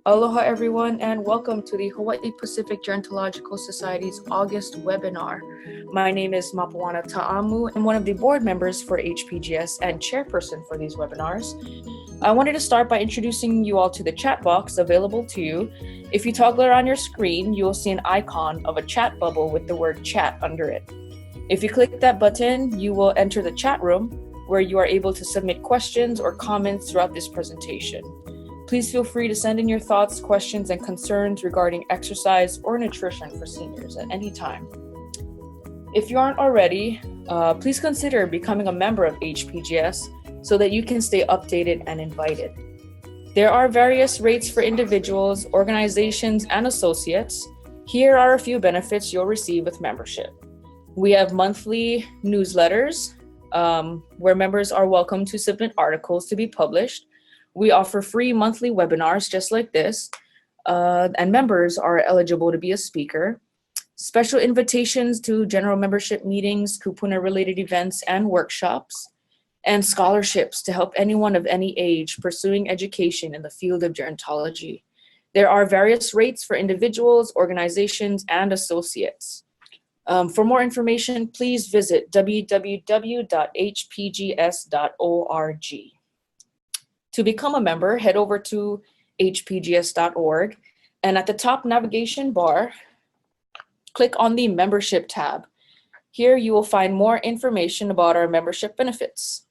Aloha everyone and welcome to the Hawaii Pacific Gerontological Society's August webinar. My name is Mapuana Ta'amu. I'm one of the board members for HPGS and chairperson for these webinars. I wanted to start by introducing you all to the chat box available to you. If you toggle around your screen, you will see an icon of a chat bubble with the word chat under it. If you click that button, you will enter the chat room where you are able to submit questions or comments throughout this presentation. Please feel free to send in your thoughts, questions, and concerns regarding exercise or nutrition for seniors at any time. If you aren't already, please consider becoming a member of HPGS so that you can stay updated and invited. There are various rates for individuals, organizations, and associates. Here are a few benefits you'll receive with membership. We have monthly newsletters where members are welcome to submit articles to be published. We offer free monthly webinars just like this, and members are eligible to be a speaker. Special invitations to general membership meetings, kupuna-related events and workshops, and scholarships to help anyone of any age pursuing education in the field of gerontology. There are various rates for individuals, organizations, and associates. For more information, please visit www.hpgs.org. To become a member, head over to hpgs.org, and at the top navigation bar, click on the Membership tab. Here you will find more information about our membership benefits.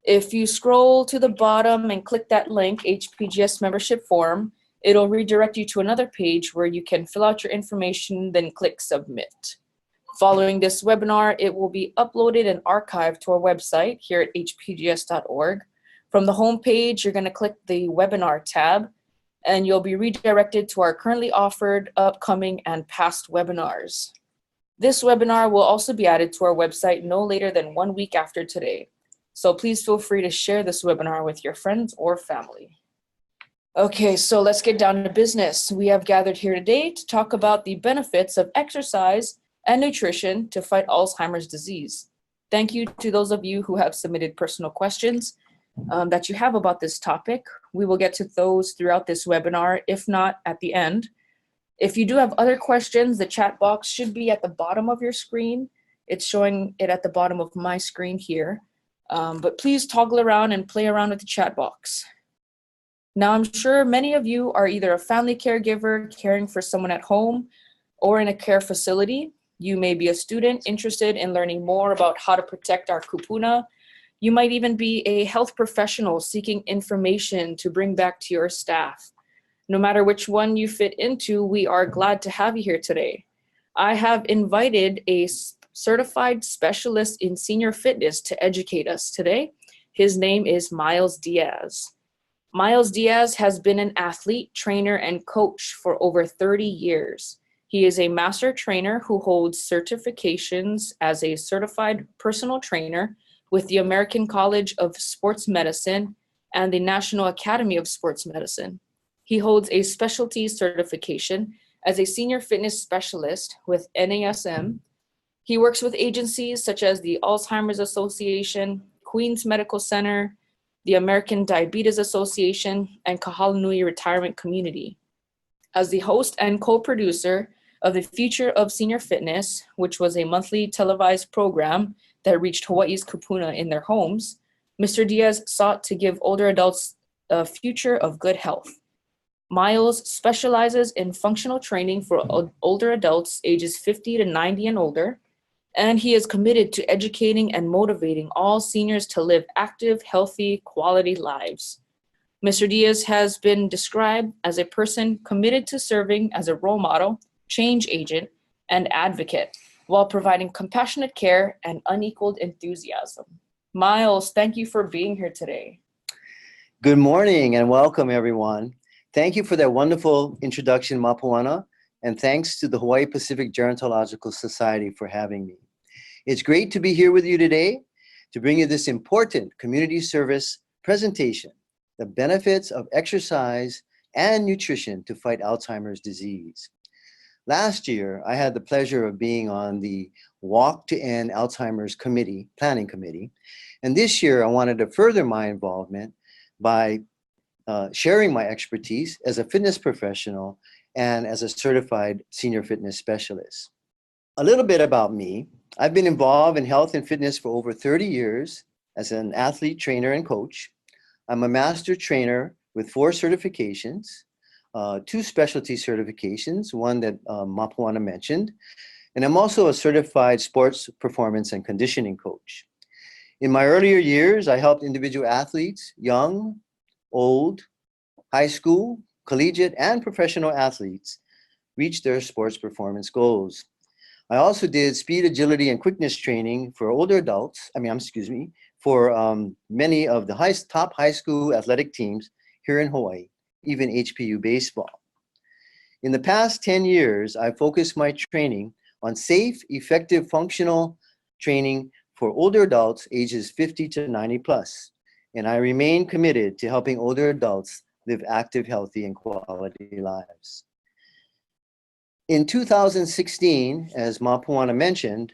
If you scroll to the bottom and click that link, HPGS membership form, it'll redirect you to another page where you can fill out your information, then click Submit. Following this webinar, it will be uploaded and archived to our website here at hpgs.org. From the home page, you're going to click the Webinar tab, and you'll be redirected to our currently offered, upcoming, and past webinars. This webinar will also be added to our website no later than 1 week after today. So please feel free to share this webinar with your friends or family. Okay, so let's get down to business. We have gathered here today to talk about the benefits of exercise and nutrition to fight Alzheimer's disease. Thank you to those of you who have submitted personal questions that you have about this topic. We will get to those throughout this webinar, if not at the end. If you do have other questions, the chat box should be at the bottom of your screen. It's showing it at the bottom of my screen here. But please toggle around and play around with the chat box. Now, I'm sure many of you are either a family caregiver caring for someone at home or in a care facility. You may be a student interested in learning more about how to protect our kupuna. You might even be a health professional seeking information to bring back to your staff. No matter which one you fit into, we are glad to have you here today. I have invited a certified specialist in senior fitness to educate us today. His name is Myles Diaz. Myles Diaz has been an athlete, trainer, and coach for over 30 years. He is a master trainer who holds certifications as a certified personal trainer with the American College of Sports Medicine and the National Academy of Sports Medicine. He holds a specialty certification as a senior fitness specialist with NASM. He works with agencies such as the Alzheimer's Association, Queens Medical Center, the American Diabetes Association, and Kahalanui Retirement Community. As the host and co-producer of the Future of Senior Fitness, which was a monthly televised program that reached Hawaii's kupuna in their homes, Mr. Diaz sought to give older adults a future of good health. Myles specializes in functional training for older adults ages 50 to 90 and older, and he is committed to educating and motivating all seniors to live active, healthy, quality lives. Mr. Diaz has been described as a person committed to serving as a role model, change agent, and advocate, while providing compassionate care and unequaled enthusiasm. Myles, thank you for being here today. Good morning and welcome, everyone. Thank you for that wonderful introduction, Mapuana, and thanks to the Hawaii Pacific Gerontological Society for having me. It's great to be here with you today to bring you this important community service presentation, the benefits of exercise and nutrition to fight Alzheimer's disease. Last year, I had the pleasure of being on the Walk to End Alzheimer's Planning Committee. And this year, I wanted to further my involvement by sharing my expertise as a fitness professional and as a certified senior fitness specialist. A little bit about me. I've been involved in health and fitness for over 30 years as an athlete, trainer, and coach. I'm a master trainer with 4 certifications, 2 specialty certifications, one that Mapuana mentioned, and I'm also a certified sports performance and conditioning coach. In my earlier years, I helped individual athletes, young, old, high school, collegiate, and professional athletes reach their sports performance goals. I also did speed, agility, and quickness training for older adults, for many of the top high school athletic teams here in Hawaii, even HPU baseball. In the past 10 years, I focused my training on safe, effective, functional training for older adults ages 50 to 90 plus, and I remain committed to helping older adults live active, healthy, and quality lives. In 2016, as Mapuana mentioned,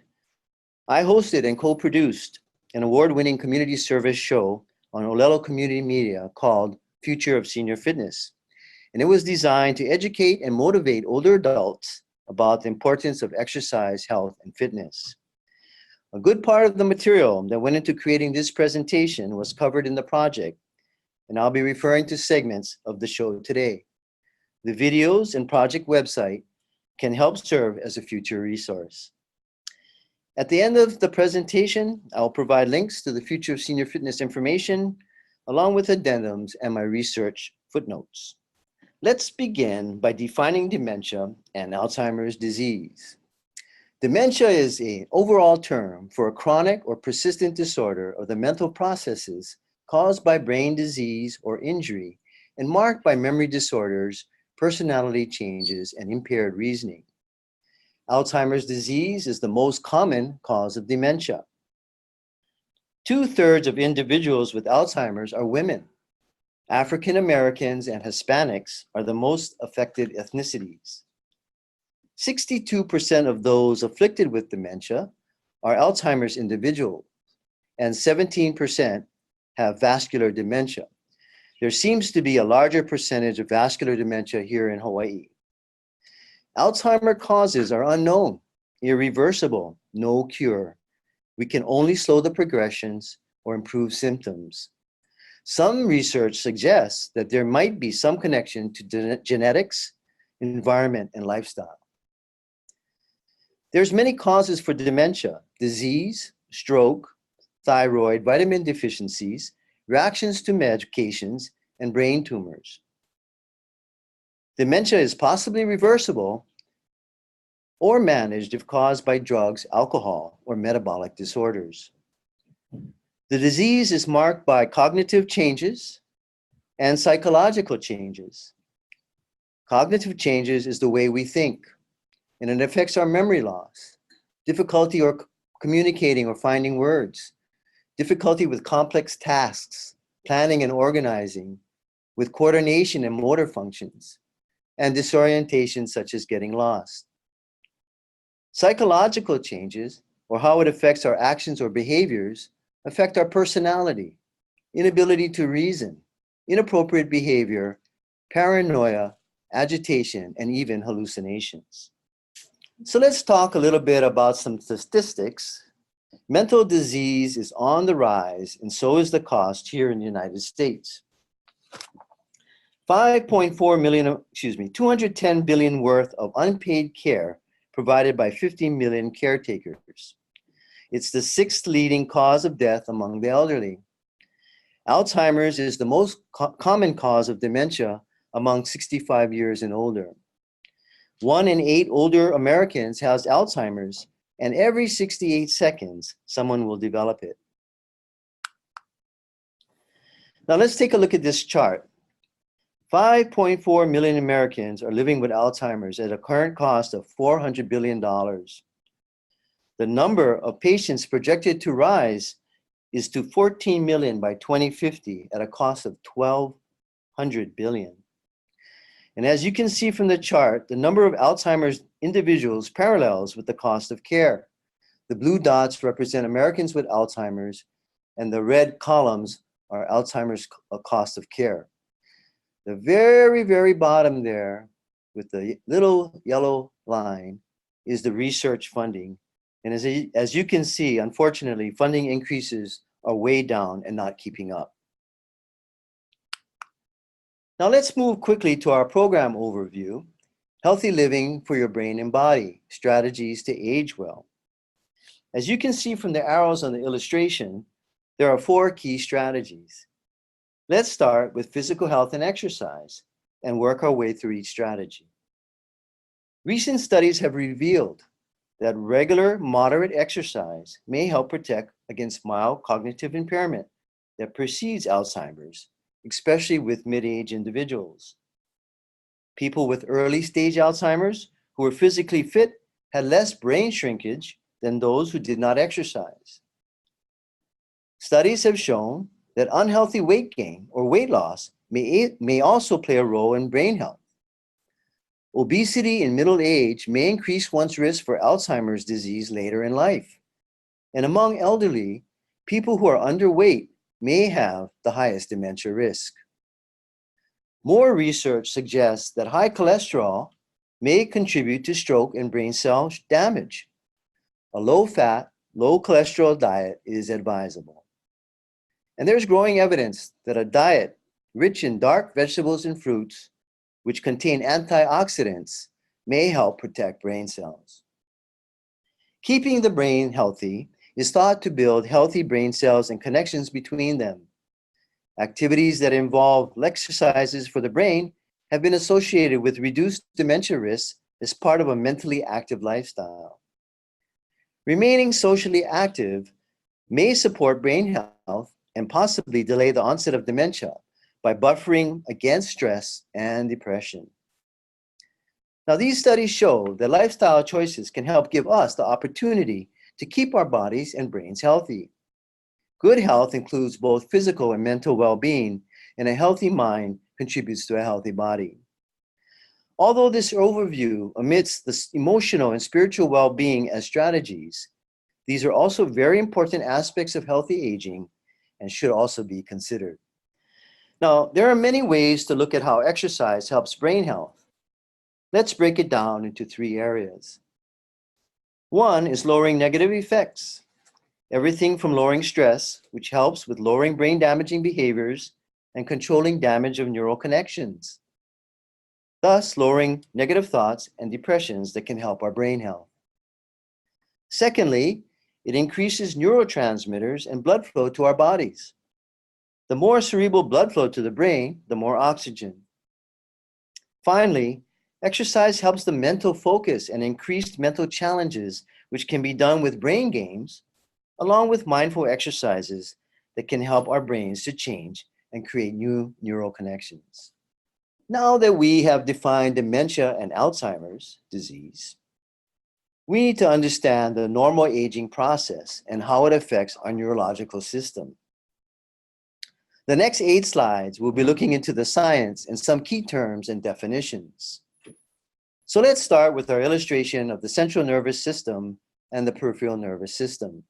I hosted and co-produced an award-winning community service show on Olelo Community Media called Future of Senior Fitness. And it was designed to educate and motivate older adults about the importance of exercise, health, and fitness. A good part of the material that went into creating this presentation was covered in the project, and I'll be referring to segments of the show today. The videos and project website can help serve as a future resource. At the end of the presentation, I'll provide links to the Future of Senior Fitness information, along with addendums and my research footnotes. Let's begin by defining dementia and Alzheimer's disease. Dementia is an overall term for a chronic or persistent disorder of the mental processes caused by brain disease or injury and marked by memory disorders, personality changes, and impaired reasoning. Alzheimer's disease is the most common cause of dementia. 2/3 of individuals with Alzheimer's are women. African Americans and Hispanics are the most affected ethnicities. 62% of those afflicted with dementia are Alzheimer's individuals, and 17% have vascular dementia. There seems to be a larger percentage of vascular dementia here in Hawaii. Alzheimer's causes are unknown, irreversible, no cure. We can only slow the progressions or improve symptoms. Some research suggests that there might be some connection to genetics, environment, and lifestyle. There's many causes for dementia: disease, stroke, thyroid, vitamin deficiencies, reactions to medications, and brain tumors. Dementia is possibly reversible or managed if caused by drugs, alcohol, or metabolic disorders. The disease is marked by cognitive changes and psychological changes. Cognitive changes is the way we think, and it affects our memory loss, difficulty or communicating or finding words, difficulty with complex tasks, planning and organizing, with coordination and motor functions, and disorientation such as getting lost. Psychological changes, or how it affects our actions or behaviors, affect our personality, inability to reason, inappropriate behavior, paranoia, agitation, and even hallucinations. So let's talk a little bit about some statistics. Mental disease is on the rise, and so is the cost here in the United States. 210 billion worth of unpaid care provided by 50 million caretakers. It's the 6th leading cause of death among the elderly. Alzheimer's is the most common cause of dementia among 65 years and older. 1 in 8 older Americans has Alzheimer's, and every 68 seconds, someone will develop it. Now let's take a look at this chart. 5.4 million Americans are living with Alzheimer's at a current cost of $400 billion. The number of patients projected to rise is to 14 million by 2050 at a cost of $1,200 billion. And as you can see from the chart, the number of Alzheimer's individuals parallels with the cost of care. The blue dots represent Americans with Alzheimer's, and the red columns are Alzheimer's cost of care. The very, very bottom there with the little yellow line is the research funding. And as you can see, unfortunately, funding increases are way down and not keeping up. Now let's move quickly to our program overview, Healthy Living for Your Brain and Body, Strategies to Age Well. As you can see from the arrows on the illustration, there are 4 key strategies. Let's start with physical health and exercise and work our way through each strategy. Recent studies have revealed that regular, moderate exercise may help protect against mild cognitive impairment that precedes Alzheimer's, especially with mid-age individuals. People with early-stage Alzheimer's who were physically fit had less brain shrinkage than those who did not exercise. Studies have shown that unhealthy weight gain or weight loss may also play a role in brain health. Obesity in middle age may increase one's risk for Alzheimer's disease later in life. And among elderly, people who are underweight may have the highest dementia risk. More research suggests that high cholesterol may contribute to stroke and brain cell damage. A low-fat, low-cholesterol diet is advisable. And there's growing evidence that a diet rich in dark vegetables and fruits, which contain antioxidants, may help protect brain cells. Keeping the brain healthy is thought to build healthy brain cells and connections between them. Activities that involve exercises for the brain have been associated with reduced dementia risks as part of a mentally active lifestyle. Remaining socially active may support brain health and possibly delay the onset of dementia by buffering against stress and depression. Now, these studies show that lifestyle choices can help give us the opportunity to keep our bodies and brains healthy. Good health includes both physical and mental well-being, and a healthy mind contributes to a healthy body. Although this overview omits the emotional and spiritual well-being as strategies, these are also very important aspects of healthy aging and should also be considered. Now, there are many ways to look at how exercise helps brain health. Let's break it down into 3 areas. One is lowering negative effects. Everything from lowering stress, which helps with lowering brain damaging behaviors and controlling damage of neural connections, thus lowering negative thoughts and depressions that can help our brain health. Secondly, it increases neurotransmitters and blood flow to our bodies. The more cerebral blood flow to the brain, the more oxygen. Finally, exercise helps the mental focus and increased mental challenges, which can be done with brain games, along with mindful exercises that can help our brains to change and create new neural connections. Now that we have defined dementia and Alzheimer's disease, we need to understand the normal aging process and how it affects our neurological system. The next 8 slides will be looking into the science and some key terms and definitions. So let's start with our illustration of the central nervous system and the peripheral nervous system.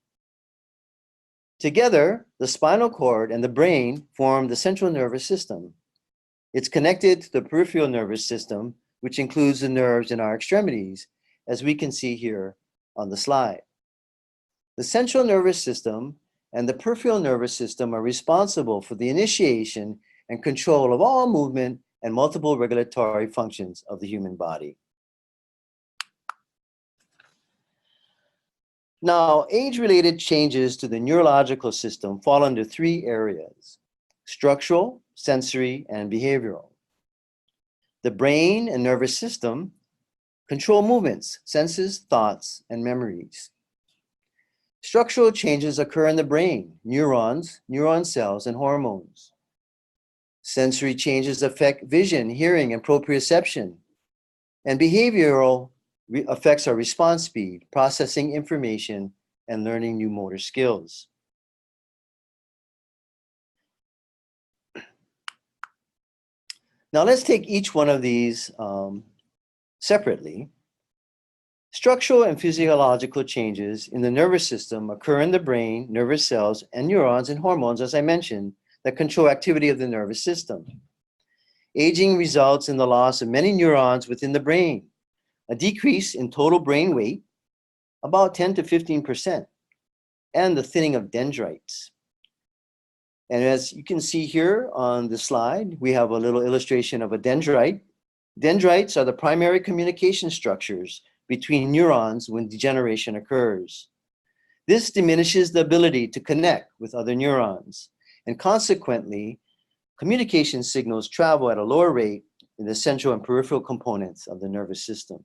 Together, the spinal cord and the brain form the central nervous system. It's connected to the peripheral nervous system, which includes the nerves in our extremities, as we can see here on the slide. The central nervous system and the peripheral nervous system are responsible for the initiation and control of all movement and multiple regulatory functions of the human body. Now, age-related changes to the neurological system fall under 3 areas: structural, sensory, and behavioral. The brain and nervous system control movements, senses, thoughts, and memories. Structural changes occur in the brain, neurons, neuron cells, and hormones. Sensory changes affect vision, hearing, and proprioception. And behavioral affects our response speed, processing information, and learning new motor skills. Now let's take each one of these separately. Structural and physiological changes in the nervous system occur in the brain, nervous cells, and neurons and hormones, as I mentioned, that control activity of the nervous system. aging results in the loss of many neurons within the brain, a decrease in total brain weight, about 10 to 15%, and the thinning of dendrites. And as you can see here on the slide, we have a little illustration of a dendrite. Dendrites are the primary communication structures between neurons when degeneration occurs. This diminishes the ability to connect with other neurons, and consequently, communication signals travel at a lower rate in the central and peripheral components of the nervous system.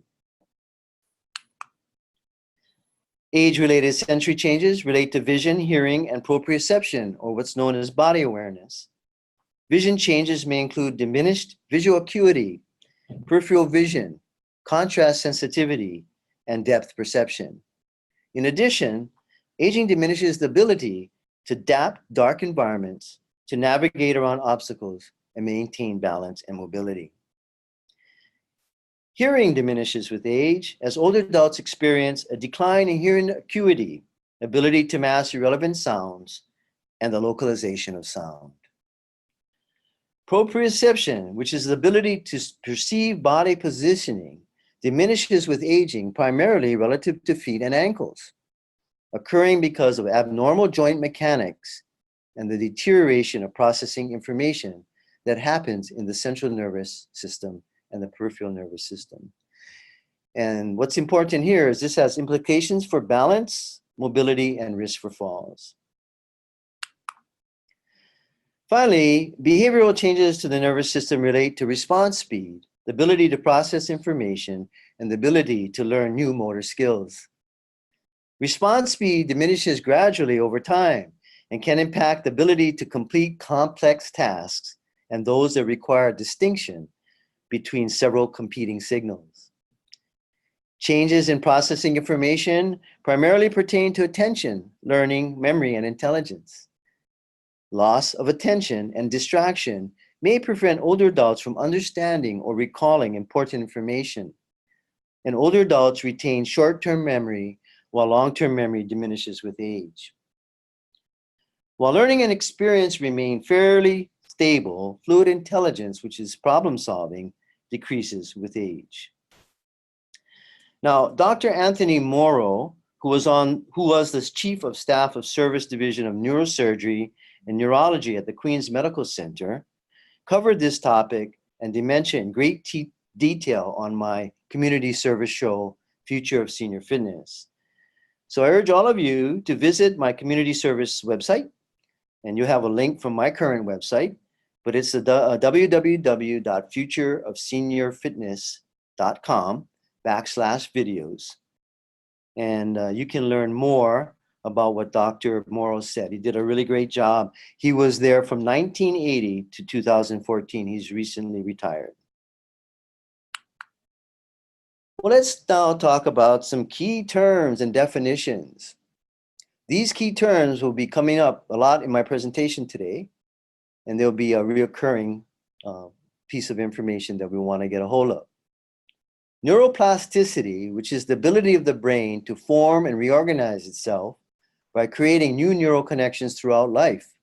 Age-related sensory changes relate to vision, hearing, and proprioception, or what's known as body awareness. Vision changes may include diminished visual acuity, peripheral vision, contrast sensitivity, and depth perception. In addition, aging diminishes the ability to adapt dark environments, to navigate around obstacles, and maintain balance and mobility. Hearing diminishes with age as older adults experience a decline in hearing acuity, ability to mask irrelevant sounds, and the localization of sound. Proprioception, which is the ability to perceive body positioning, diminishes with aging primarily relative to feet and ankles, occurring because of abnormal joint mechanics and the deterioration of processing information that happens in the central nervous system and the peripheral nervous system. And what's important here is this has implications for balance, mobility, and risk for falls. Finally, behavioral changes to the nervous system relate to response speed, the ability to process information, and the ability to learn new motor skills. Response speed diminishes gradually over time and can impact the ability to complete complex tasks and those that require distinction between several competing signals. Changes in processing information primarily pertain to attention, learning, memory, and intelligence. Loss of attention and distraction may prevent older adults from understanding or recalling important information. And older adults retain short-term memory while long-term memory diminishes with age. While learning and experience remain fairly stable, fluid intelligence, which is problem solving, decreases with age. Now, Dr. Anthony Morrow, who was the Chief of Staff of Service Division of Neurosurgery and Neurology at the Queen's Medical Center, covered this topic and dementia in great detail on my community service show, Future of Senior Fitness. So I urge all of you to visit my community service website, and you have a link from my current website, but it's the www.futureofseniorfitness.com/videos. And you can learn more about what Dr. Morrow said. He did a really great job. He was there from 1980 to 2014. He's recently retired. Well, let's now talk about some key terms and definitions. These key terms will be coming up a lot in my presentation today, and there'll be a recurring piece of information that we want to get a hold of. Neuroplasticity, which is the ability of the brain to form and reorganize itself by creating new neural connections throughout life.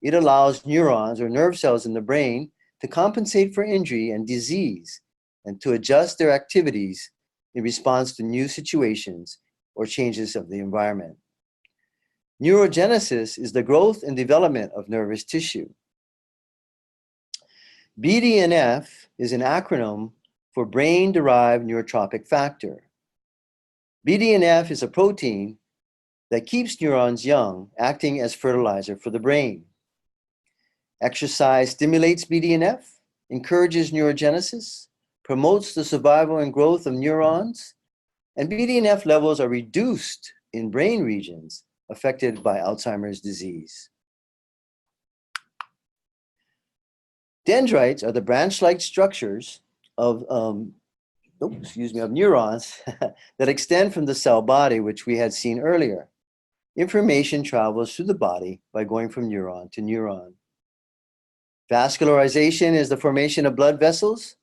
It allows neurons or nerve cells in the brain to compensate for injury and disease and to adjust their activities in response to new situations or changes of the environment. Neurogenesis is the growth and development of nervous tissue. BDNF is an acronym for brain-derived neurotrophic factor. BDNF is a protein that keeps neurons young, acting as fertilizer for the brain. Exercise stimulates BDNF, encourages neurogenesis, promotes the survival and growth of neurons, and BDNF levels are reduced in brain regions affected by Alzheimer's disease. Dendrites are the branch-like structures of neurons that extend from the cell body, which we had seen earlier. Information travels through the body by going from neuron to neuron. Vascularization is the formation of blood vessels,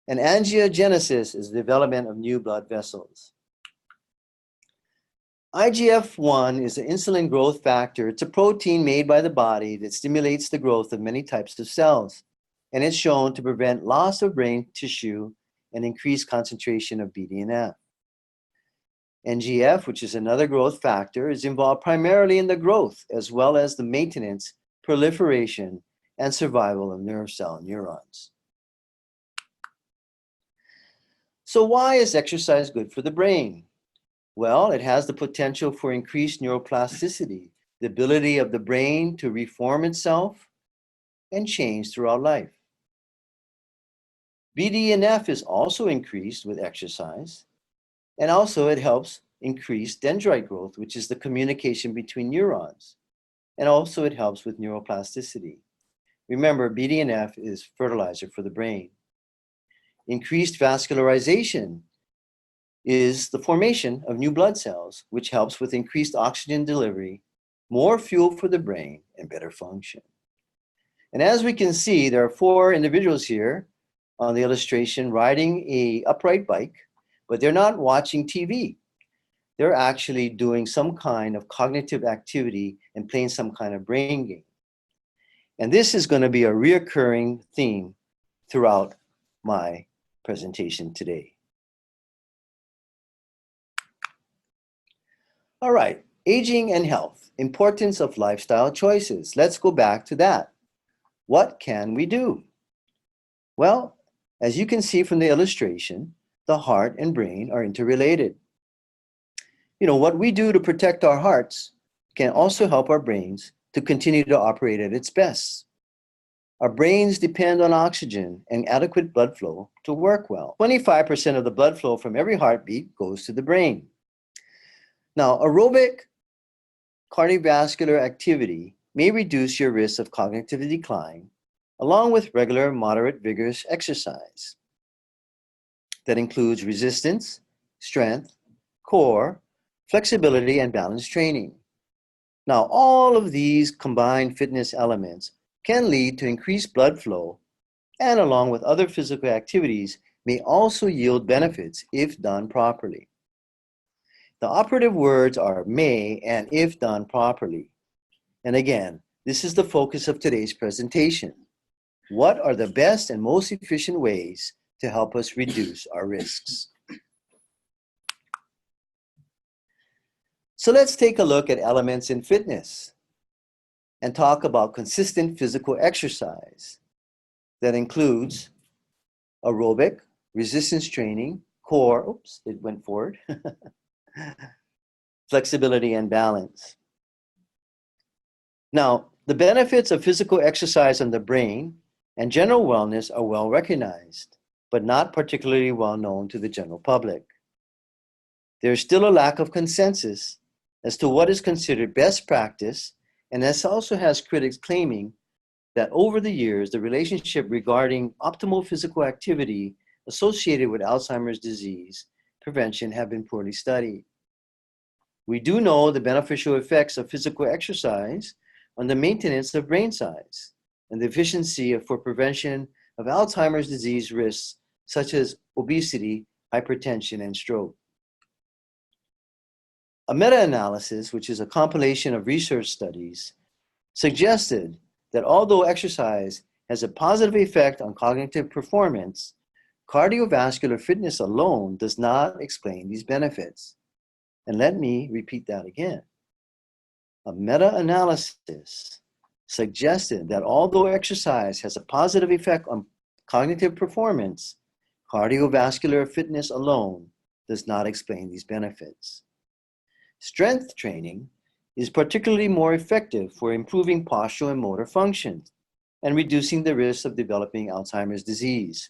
and angiogenesis is the development of new blood vessels. IGF-1 is the insulin growth factor. It's a protein made by the body that stimulates the growth of many types of cells. and it's shown to prevent loss of brain tissue and increase concentration of BDNF. NGF, which is another growth factor, is involved primarily in the growth as well as the maintenance, proliferation, and survival of nerve cell neurons. So why is exercise good for the brain? Well, it has the potential for increased neuroplasticity, the ability of the brain to reform itself and change throughout life. BDNF is also increased with exercise, and also it helps increase dendrite growth, which is the communication between neurons, and also it helps with neuroplasticity. Remember, BDNF is fertilizer for the brain. Increased vascularization is the formation of new blood cells, which helps with increased oxygen delivery, more fuel for the brain, and better function. And as we can see, there are 4 individuals here on the illustration riding an upright bike, but they're not watching TV. They're actually doing some kind of cognitive activity and playing some kind of brain game. And this is going to be a reoccurring theme throughout my presentation today. All right, aging and health, importance of lifestyle choices. Let's go back to that. What can we do? Well, as you can see from the illustration, the heart and brain are interrelated. You know, what we do to protect our hearts can also help our brains to continue to operate at its best. Our brains depend on oxygen and adequate blood flow to work well. 25% of the blood flow from every heartbeat goes to the brain. Now, aerobic cardiovascular activity may reduce your risk of cognitive decline, along with regular, moderate, vigorous exercise. That includes resistance, strength, core, flexibility, and balance training. Now, all of these combined fitness elements can lead to increased blood flow, and along with other physical activities, may also yield benefits if done properly. The operative words are may and if done properly. And again, this is the focus of today's presentation. What are the best and most efficient ways to help us reduce our risks? So let's take a look at elements in fitness and talk about consistent physical exercise that includes aerobic, resistance training, core, oops, it went forward, flexibility and balance. Now, the benefits of physical exercise on the brain and general wellness are well recognized, but not particularly well known to the general public. There is still a lack of consensus as to what is considered best practice, and this also has critics claiming that over the years, the relationship regarding optimal physical activity associated with Alzheimer's disease prevention have been poorly studied. We do know the beneficial effects of physical exercise on the maintenance of brain size and the efficiency for prevention of Alzheimer's disease risks such as obesity, hypertension, and stroke. A meta-analysis, which is a compilation of research studies, suggested that although exercise has a positive effect on cognitive performance, cardiovascular fitness alone does not explain these benefits. And let me repeat that again. A meta-analysis suggested that although exercise has a positive effect on cognitive performance, cardiovascular fitness alone does not explain these benefits. Strength training is particularly more effective for improving postural and motor function and reducing the risk of developing Alzheimer's disease,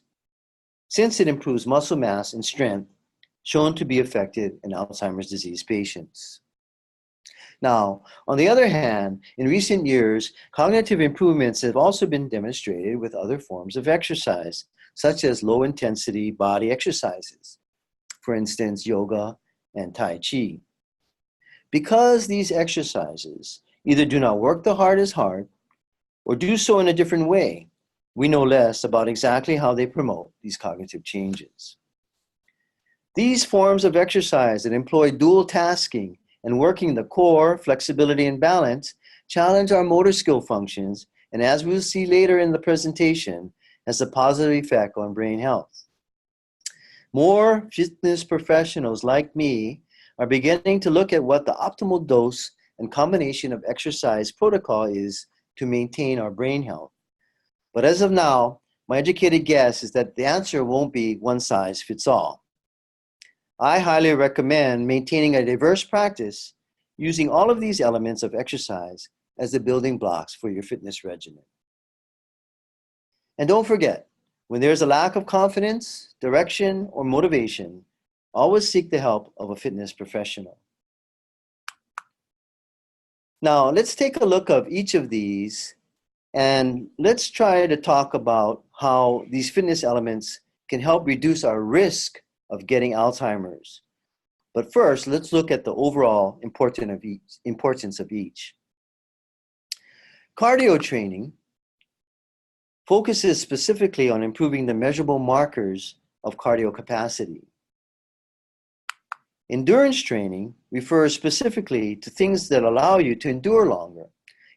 since it improves muscle mass and strength shown to be effective in Alzheimer's disease patients. Now, on the other hand, in recent years, cognitive improvements have also been demonstrated with other forms of exercise, such as low-intensity body exercises, for instance, yoga and Tai Chi. Because these exercises either do not work the heart as hard or do so in a different way, we know less about exactly how they promote these cognitive changes. These forms of exercise that employ dual tasking and working the core, flexibility, and balance challenge our motor skill functions, and as we'll see later in the presentation, has a positive effect on brain health. More fitness professionals like me are beginning to look at what the optimal dose and combination of exercise protocol is to maintain our brain health. But as of now, my educated guess is that the answer won't be one size fits all. I highly recommend maintaining a diverse practice using all of these elements of exercise as the building blocks for your fitness regimen. And don't forget, when there's a lack of confidence, direction, or motivation, always seek the help of a fitness professional. Now, let's take a look at each of these, and let's try to talk about how these fitness elements can help reduce our risk of getting Alzheimer's. But first, let's look at the overall importance of each. Cardio training focuses specifically on improving the measurable markers of cardio capacity. Endurance training refers specifically to things that allow you to endure longer.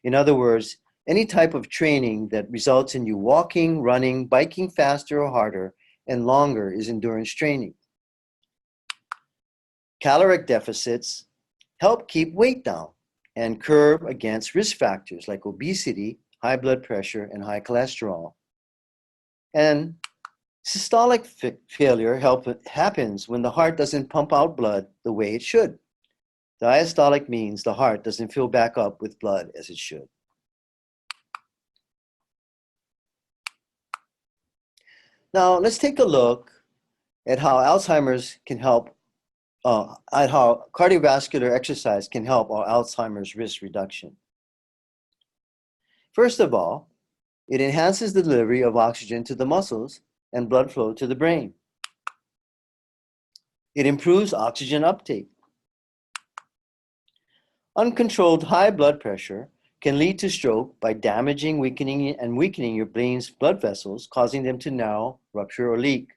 In other words, any type of training that results in you walking, running, biking faster or harder and longer is endurance training. Caloric deficits help keep weight down and curb against risk factors like obesity, high blood pressure, and high cholesterol. And systolic failure happens when the heart doesn't pump out blood the way it should. Diastolic means the heart doesn't fill back up with blood as it should. Now, let's take a look at how Alzheimer's can help, at how cardiovascular exercise can help our Alzheimer's risk reduction. First of all, it enhances the delivery of oxygen to the muscles and blood flow to the brain. It improves oxygen uptake. Uncontrolled high blood pressure can lead to stroke by damaging, weakening your brain's blood vessels, causing them to narrow, rupture, or leak.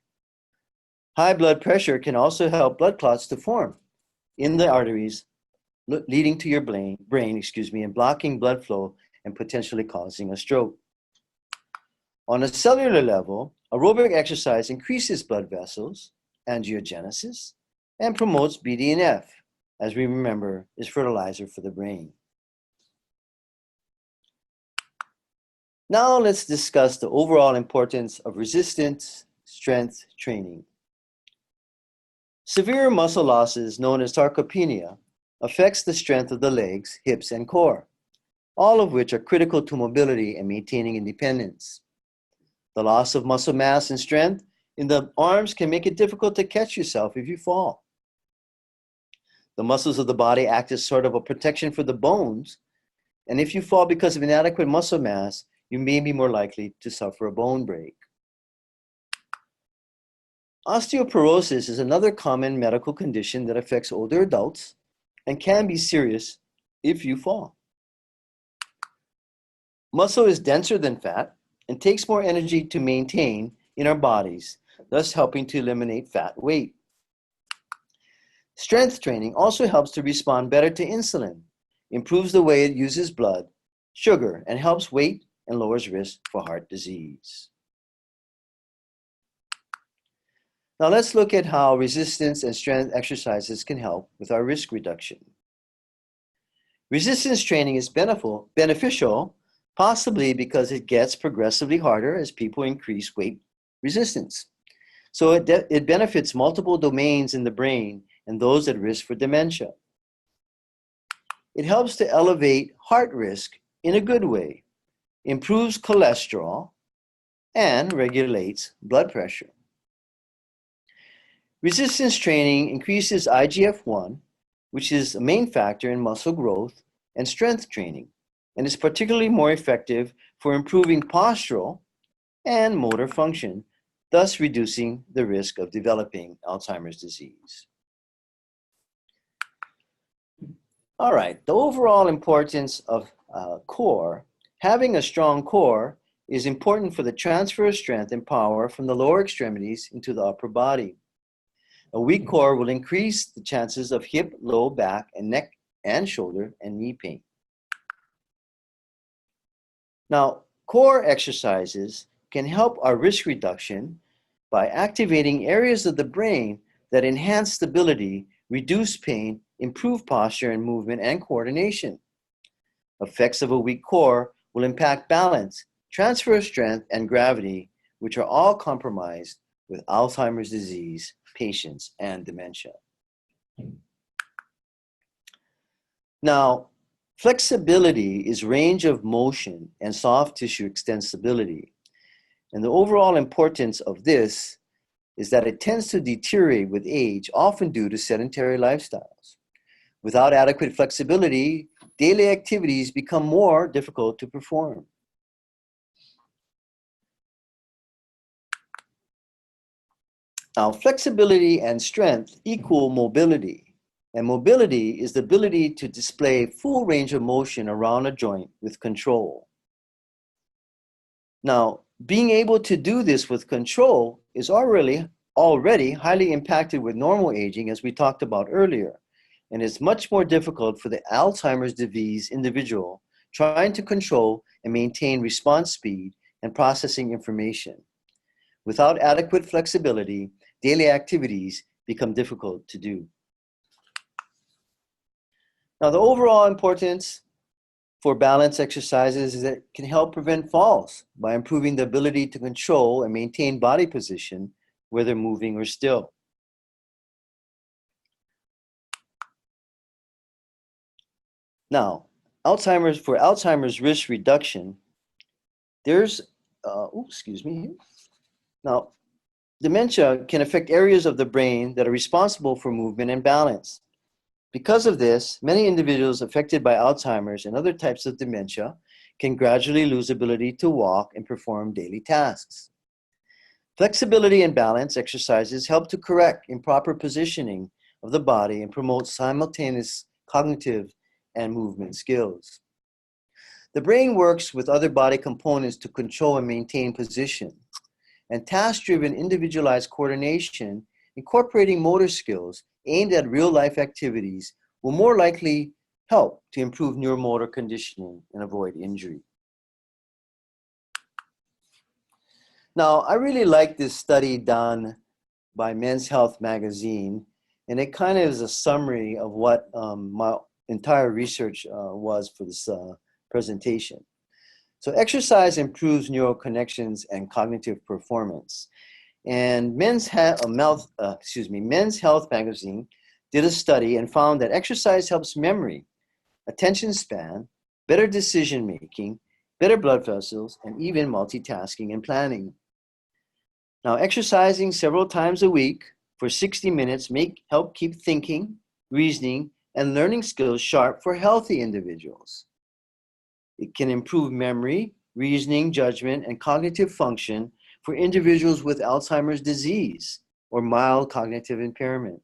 High blood pressure can also help blood clots to form in the arteries, leading to your brain, and blocking blood flow and potentially causing a stroke. On a cellular level, aerobic exercise increases blood vessels, angiogenesis, and promotes BDNF, as we remember is fertilizer for the brain. Now let's discuss the overall importance of resistance strength training. Severe muscle losses, known as sarcopenia, affects the strength of the legs, hips, and core, all of which are critical to mobility and maintaining independence. The loss of muscle mass and strength in the arms can make it difficult to catch yourself if you fall. The muscles of the body act as sort of a protection for the bones, and if you fall because of inadequate muscle mass, you may be more likely to suffer a bone break. Osteoporosis is another common medical condition that affects older adults and can be serious if you fall. Muscle is denser than fat and takes more energy to maintain in our bodies, thus helping to eliminate fat weight. Strength training also helps to respond better to insulin, improves the way it uses blood, sugar, and helps weight and lowers risk for heart disease. Now let's look at how resistance and strength exercises can help with our risk reduction. Resistance training is beneficial, possibly because it gets progressively harder as people increase weight resistance. So it benefits multiple domains in the brain and those at risk for dementia. It helps to elevate heart risk in a good way, improves cholesterol, and regulates blood pressure. Resistance training increases IGF-1, which is a main factor in muscle growth and strength training, and is particularly more effective for improving postural and motor function, thus reducing the risk of developing Alzheimer's disease. All right, the overall importance of core. Having a strong core is important for the transfer of strength and power from the lower extremities into the upper body. A weak core will increase the chances of hip, low back, and neck and shoulder and knee pain. Now, core exercises can help our risk reduction by activating areas of the brain that enhance stability, reduce pain, improve posture and movement and coordination. Effects of a weak core will impact balance, transfer of strength, and gravity, which are all compromised with Alzheimer's disease patients and dementia. Now, flexibility is range of motion and soft tissue extensibility. And the overall importance of this is that it tends to deteriorate with age, often due to sedentary lifestyles. Without adequate flexibility, daily activities become more difficult to perform. Now, flexibility and strength equal mobility. And mobility is the ability to display full range of motion around a joint with control. Now, being able to do this with control is already highly impacted with normal aging, as we talked about earlier, and is much more difficult for the Alzheimer's disease individual trying to control and maintain response speed and processing information. Without adequate flexibility, daily activities become difficult to do. Now, the overall importance for balance exercises is that it can help prevent falls by improving the ability to control and maintain body position, whether moving or still. Now, for Alzheimer's risk reduction, there's, Now, dementia can affect areas of the brain that are responsible for movement and balance. Because of this, many individuals affected by Alzheimer's and other types of dementia can gradually lose ability to walk and perform daily tasks. Flexibility and balance exercises help to correct improper positioning of the body and promote simultaneous cognitive and movement skills. The brain works with other body components to control and maintain position, and task-driven individualized coordination, incorporating motor skills aimed at real-life activities, will more likely help to improve neuromotor conditioning and avoid injury. Now, I really like this study done by Men's Health magazine, and it kind of is a summary of what my entire research was for this presentation. So exercise improves neural connections and cognitive performance. And Men's Health magazine did a study and found that exercise helps memory, attention span, better decision making, better blood vessels, and even multitasking and planning. Now, exercising several times a week for 60 minutes help keep thinking, reasoning, and learning skills sharp for healthy individuals. It can improve memory, reasoning, judgment, and cognitive function for individuals with Alzheimer's disease or mild cognitive impairment.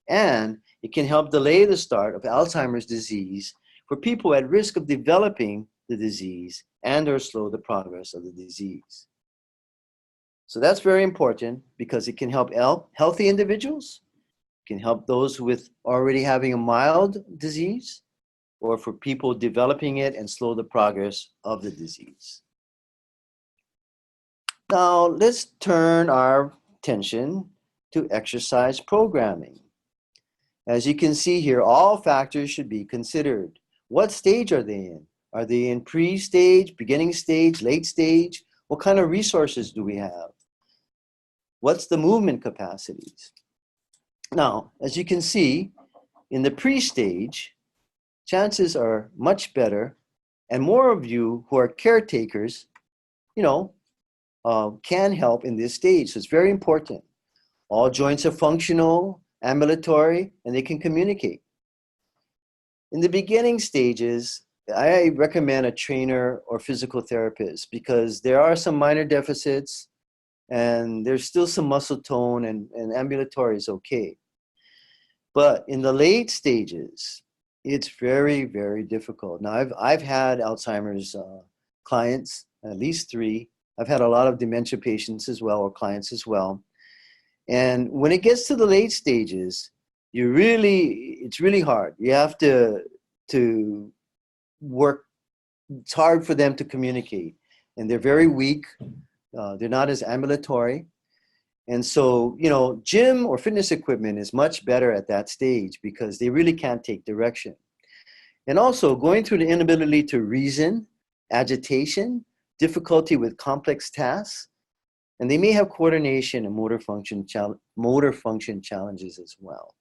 And it can help delay the start of Alzheimer's disease for people at risk of developing the disease and or slow the progress of the disease. So that's very important because it can help healthy individuals, it can help those with already having a mild disease, or for people developing it and slow the progress of the disease. Now, let's turn our attention to exercise programming. As you can see here, all factors should be considered. What stage are they in? Are they in pre-stage, beginning stage, late stage? What kind of resources do we have? What's the movement capacities? Now, as you can see, in the pre-stage, chances are much better, and more of you who are caretakers, can help in this stage. So it's very important. All joints are functional, ambulatory, and they can communicate. In the beginning stages, I recommend a trainer or physical therapist because there are some minor deficits and there's still some muscle tone, and ambulatory is okay. But in the late stages, it's very, very difficult. Now, I've had Alzheimer's clients, at least 3. I've had a lot of dementia patients as well, or clients as well. And when it gets to the late stages, it's really hard. You have to work. It's hard for them to communicate, and they're very weak. They're not as ambulatory. And so, you know, gym or fitness equipment is much better at that stage because they really can't take direction. And also going through the inability to reason, agitation, difficulty with complex tasks, and they may have coordination and motor function challenges as well.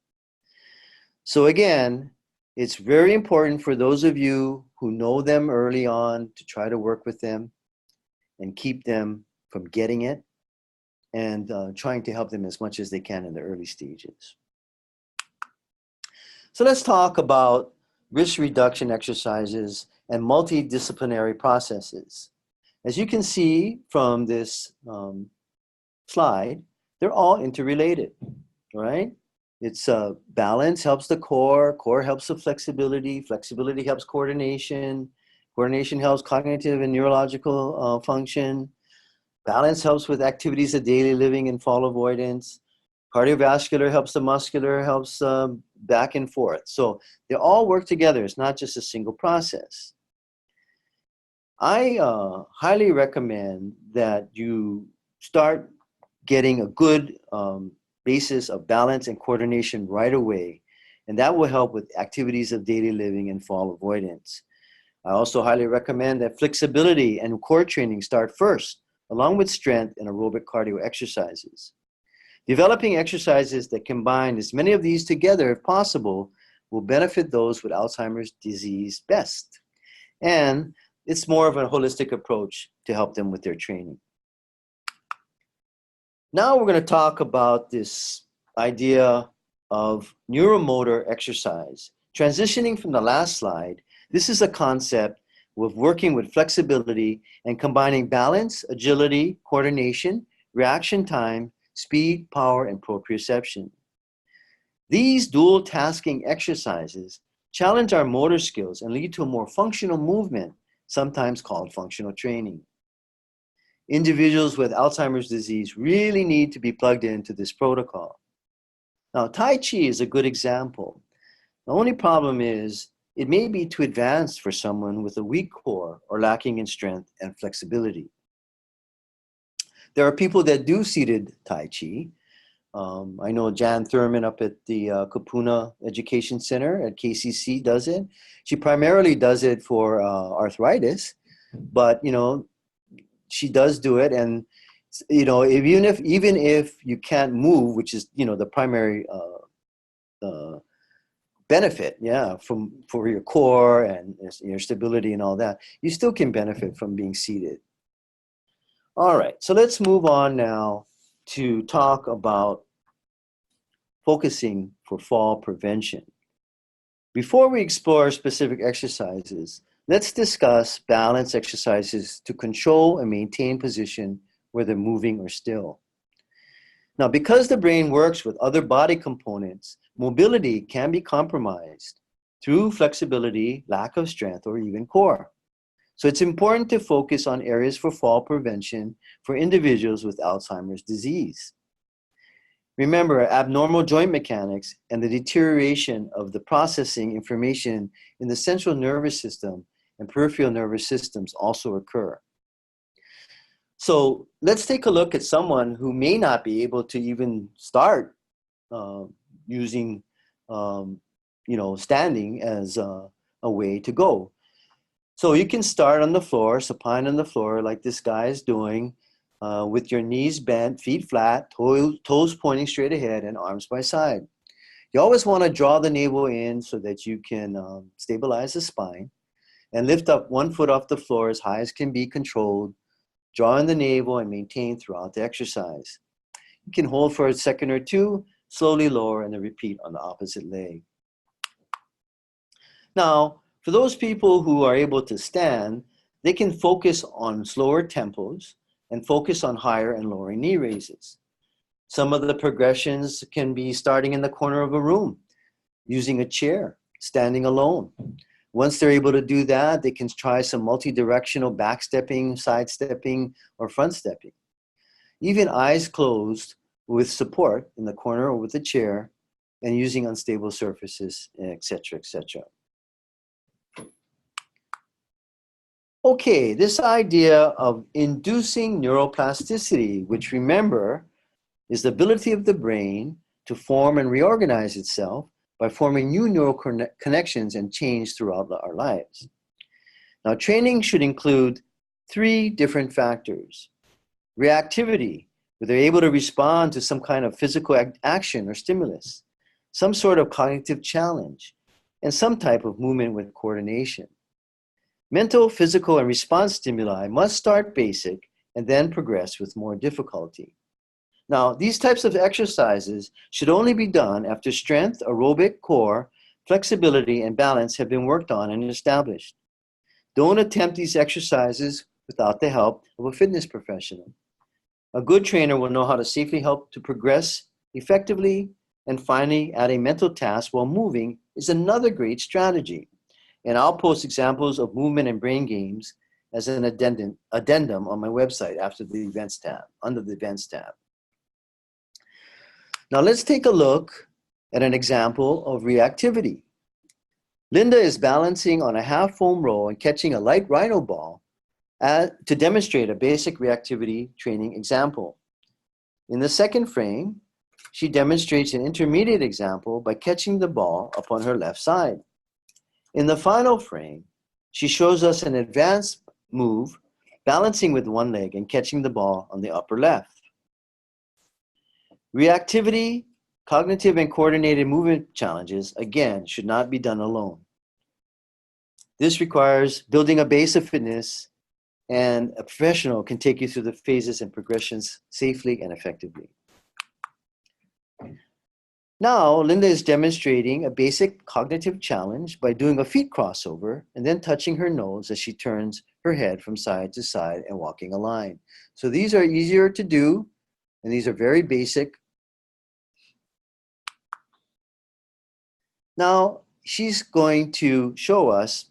So again, it's very important for those of you who know them early on to try to work with them and keep them from getting it, and trying to help them as much as they can in the early stages. So let's talk about risk reduction exercises and multidisciplinary processes. As you can see from this slide, they're all interrelated, right? It's balance helps the core helps the flexibility helps coordination, coordination helps cognitive and neurological function, balance helps with activities of daily living and fall avoidance. Cardiovascular helps the muscular, helps back and forth. So they all work together. It's not just a single process. I highly recommend that you start getting a good basis of balance and coordination right away. And that will help with activities of daily living and fall avoidance. I also highly recommend that flexibility and core training start first, along with strength and aerobic cardio exercises. Developing exercises that combine as many of these together, if possible, will benefit those with Alzheimer's disease best. And it's more of a holistic approach to help them with their training. Now we're going to talk about this idea of neuromotor exercise. Transitioning from the last slide, this is a concept with working with flexibility and combining balance, agility, coordination, reaction time, speed, power, and proprioception. These dual tasking exercises challenge our motor skills and lead to a more functional movement, sometimes called functional training. Individuals with Alzheimer's disease really need to be plugged into this protocol. Now, Tai Chi is a good example. The only problem is it may be too advanced for someone with a weak core or lacking in strength and flexibility. There are people that do seated Tai Chi. I know Jan Thurman up at the Kapuna Education Center at KCC does it. She primarily does it for arthritis, but you know, she does do it. And you know, even if you can't move, which is, you know, the primary benefit, yeah, for your core and your stability and all that, you still can benefit from being seated. All right, so let's move on now to talk about focusing for fall prevention. Before we explore specific exercises, let's discuss balance exercises to control and maintain position whether moving or still. Now, because the brain works with other body components, mobility can be compromised through flexibility, lack of strength, or even core. So it's important to focus on areas for fall prevention for individuals with Alzheimer's disease. Remember, abnormal joint mechanics and the deterioration of the processing information in the central nervous system and peripheral nervous systems also occur. So let's take a look at someone who may not be able to even start using, standing as a way to go. So you can start on the floor, supine on the floor like this guy is doing, with your knees bent, feet flat, toes pointing straight ahead, and arms by side. You always want to draw the navel in so that you can stabilize the spine and lift up one foot off the floor as high as can be controlled, draw in the navel and maintain throughout the exercise. You can hold for a second or two, slowly lower, and then repeat on the opposite leg. Now, for those people who are able to stand, they can focus on slower tempos and focus on higher and lower knee raises. Some of the progressions can be starting in the corner of a room, using a chair, standing alone. Once they're able to do that, they can try some multi-directional backstepping, sidestepping, or front stepping. Even eyes closed with support in the corner or with a chair and using unstable surfaces, etc., etc. Okay, this idea of inducing neuroplasticity, which remember is the ability of the brain to form and reorganize itself by forming new neural connections and change throughout our lives. Now, training should include 3 different factors. Reactivity, where they're able to respond to some kind of physical action or stimulus, some sort of cognitive challenge, and some type of movement with coordination. Mental, physical, and response stimuli must start basic and then progress with more difficulty. Now, these types of exercises should only be done after strength, aerobic, core, flexibility, and balance have been worked on and established. Don't attempt these exercises without the help of a fitness professional. A good trainer will know how to safely help to progress effectively, and finally, add a mental task while moving is another great strategy. And I'll post examples of movement and brain games as an addendum on my website after the events tab, under the events tab. Now let's take a look at an example of reactivity. Linda is balancing on a half foam roll and catching a light rhino ball to demonstrate a basic reactivity training example. In the second frame, she demonstrates an intermediate example by catching the ball up on her left side. In the final frame, she shows us an advanced move, balancing with one leg and catching the ball on the upper left. Reactivity, cognitive and coordinated movement challenges, again, should not be done alone. This requires building a base of fitness, and a professional can take you through the phases and progressions safely and effectively. Now, Linda is demonstrating a basic cognitive challenge by doing a feet crossover and then touching her nose as she turns her head from side to side and walking a line. So these are easier to do, and these are very basic. Now, she's going to show us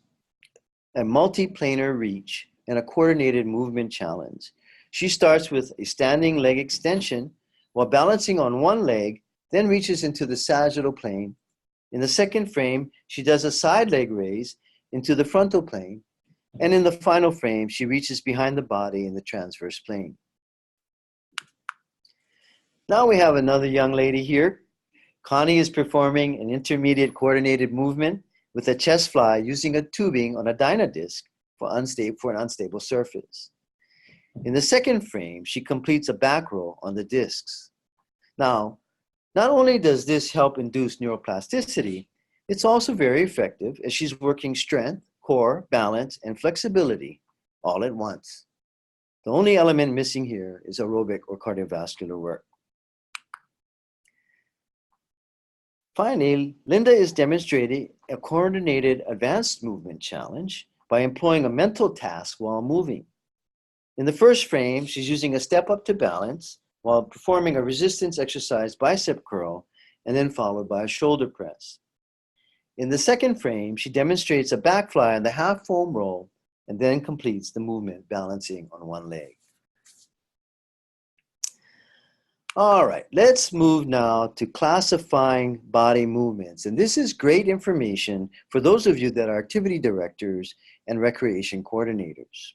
a multi-planar reach and a coordinated movement challenge. She starts with a standing leg extension while balancing on one leg, then reaches into the sagittal plane. In the second frame, she does a side leg raise into the frontal plane. And in the final frame, she reaches behind the body in the transverse plane. Now we have another young lady here. Connie is performing an intermediate coordinated movement with a chest fly using a tubing on a dyna disc for an unstable surface. In the second frame, she completes a back row on the discs. Now, not only does this help induce neuroplasticity, it's also very effective as she's working strength, core, balance, and flexibility all at once. The only element missing here is aerobic or cardiovascular work. Finally, Linda is demonstrating a coordinated advanced movement challenge by employing a mental task while moving. In the first frame, she's using a step up to balance while performing a resistance exercise bicep curl and then followed by a shoulder press. In the second frame, she demonstrates a back fly on the half foam roll and then completes the movement balancing on one leg. All right, let's move now to classifying body movements. And this is great information for those of you that are activity directors and recreation coordinators.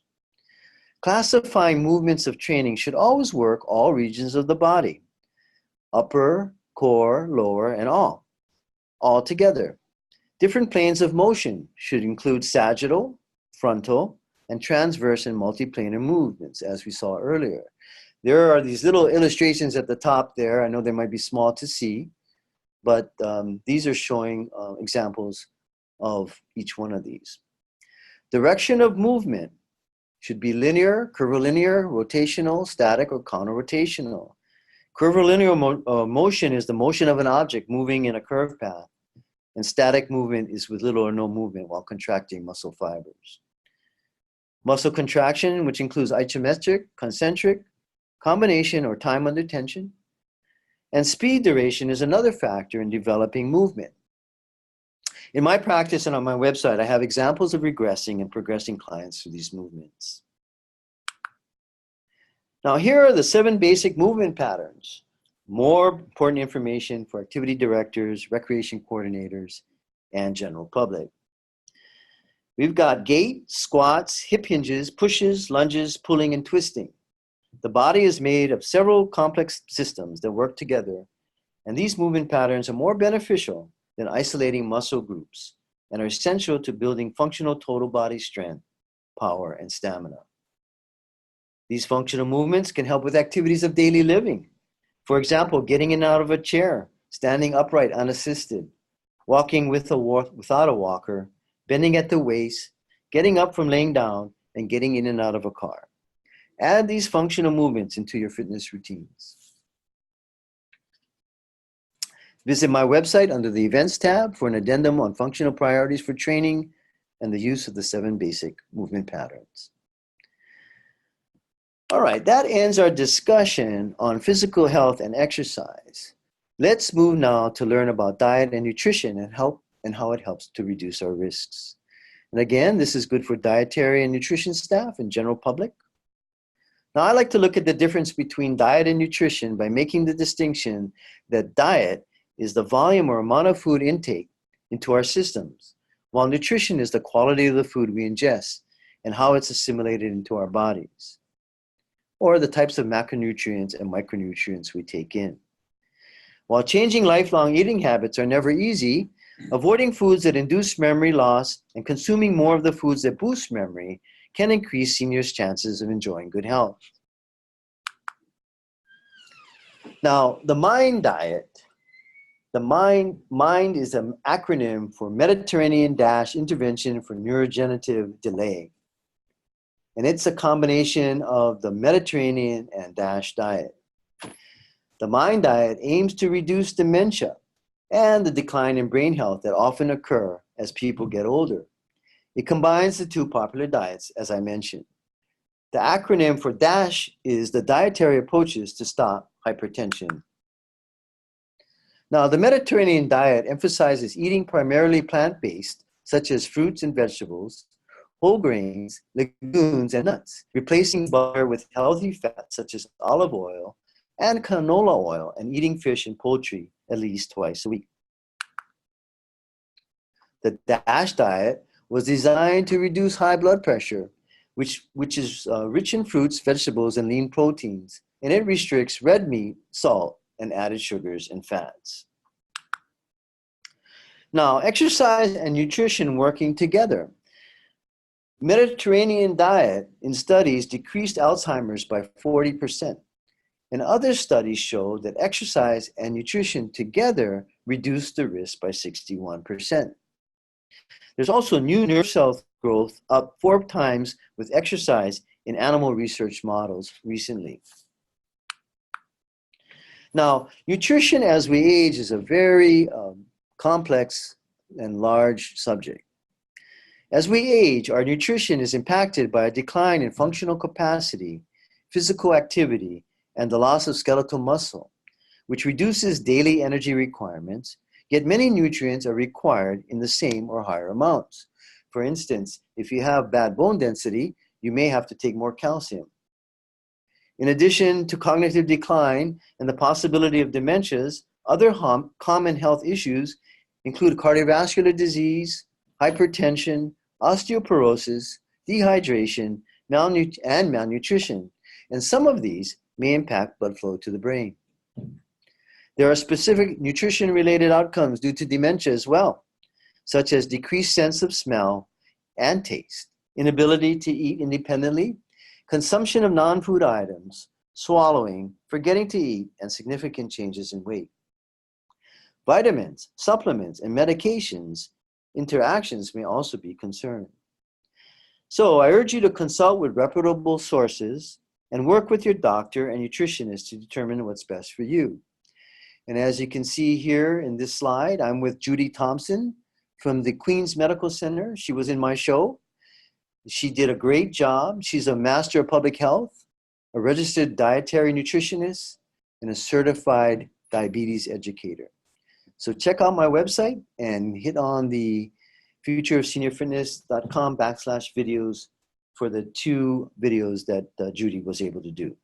Classifying movements of training should always work all regions of the body, upper, core, lower, and all together. Different planes of motion should include sagittal, frontal, and transverse and multiplanar movements, as we saw earlier. There are these little illustrations at the top there. I know they might be small to see, but these are showing examples of each one of these. Direction of movement should be linear, curvilinear, rotational, static, or counter-rotational. Curvilinear motion is the motion of an object moving in a curved path, and static movement is with little or no movement while contracting muscle fibers. Muscle contraction, which includes isometric, concentric, combination, or time under tension. And speed duration is another factor in developing movement. In my practice and on my website, I have examples of regressing and progressing clients through these movements. Now, here are the 7 basic movement patterns. More important information for activity directors, recreation coordinators, and general public. We've got gait, squats, hip hinges, pushes, lunges, pulling, and twisting. The body is made of several complex systems that work together, and these movement patterns are more beneficial than isolating muscle groups and are essential to building functional total body strength, power, and stamina. These functional movements can help with activities of daily living. For example, getting in and out of a chair, standing upright unassisted, walking without a walker, bending at the waist, getting up from laying down, and getting in and out of a car. Add these functional movements into your fitness routines. Visit my website under the Events tab for an addendum on functional priorities for training and the use of the 7 basic movement patterns. All right, that ends our discussion on physical health and exercise. Let's move now to learn about diet and nutrition and how it helps to reduce our risks. And again, this is good for dietary and nutrition staff and general public. Now, I like to look at the difference between diet and nutrition by making the distinction that diet is the volume or amount of food intake into our systems, while nutrition is the quality of the food we ingest and how it's assimilated into our bodies, or the types of macronutrients and micronutrients we take in. While changing lifelong eating habits are never easy, avoiding foods that induce memory loss and consuming more of the foods that boost memory can increase seniors' chances of enjoying good health. Now, the MIND diet. The MIND is an acronym for Mediterranean-Intervention for Neurodegenerative Delay. And it's a combination of the Mediterranean and DASH diet. The MIND diet aims to reduce dementia and the decline in brain health that often occur as people get older. It combines the 2 popular diets, as I mentioned. The acronym for DASH is the dietary approaches to stop hypertension. Now, the Mediterranean diet emphasizes eating primarily plant-based, such as fruits and vegetables, whole grains, legumes, and nuts, replacing butter with healthy fats such as olive oil and canola oil, and eating fish and poultry at least twice a week. The DASH diet was designed to reduce high blood pressure, which is rich in fruits, vegetables, and lean proteins, and it restricts red meat, salt, and added sugars and fats. Now, exercise and nutrition working together. Mediterranean diet in studies decreased Alzheimer's by 40%. And other studies showed that exercise and nutrition together reduced the risk by 61%. There's also new nerve cell growth up 4 times with exercise in animal research models recently. Now, nutrition as we age is a very complex and large subject. As we age, our nutrition is impacted by a decline in functional capacity, physical activity, and the loss of skeletal muscle, which reduces daily energy requirements, yet many nutrients are required in the same or higher amounts. For instance, if you have bad bone density, you may have to take more calcium. In addition to cognitive decline and the possibility of dementias, other common health issues include cardiovascular disease, hypertension, osteoporosis, dehydration, and malnutrition, and some of these may impact blood flow to the brain. There are specific nutrition-related outcomes due to dementia as well, such as decreased sense of smell and taste, inability to eat independently, consumption of non-food items, swallowing, forgetting to eat, and significant changes in weight. Vitamins, supplements, and medications interactions may also be concerned. So I urge you to consult with reputable sources and work with your doctor and nutritionist to determine what's best for you. And as you can see here in this slide, I'm with Judy Thompson from the Queens Medical Center. She was in my show. She did a great job. She's a master of public health, a registered dietary nutritionist, and a certified diabetes educator. So check out my website and hit on the futureofseniorfitness.com/videos for the 2 videos that Judy was able to do.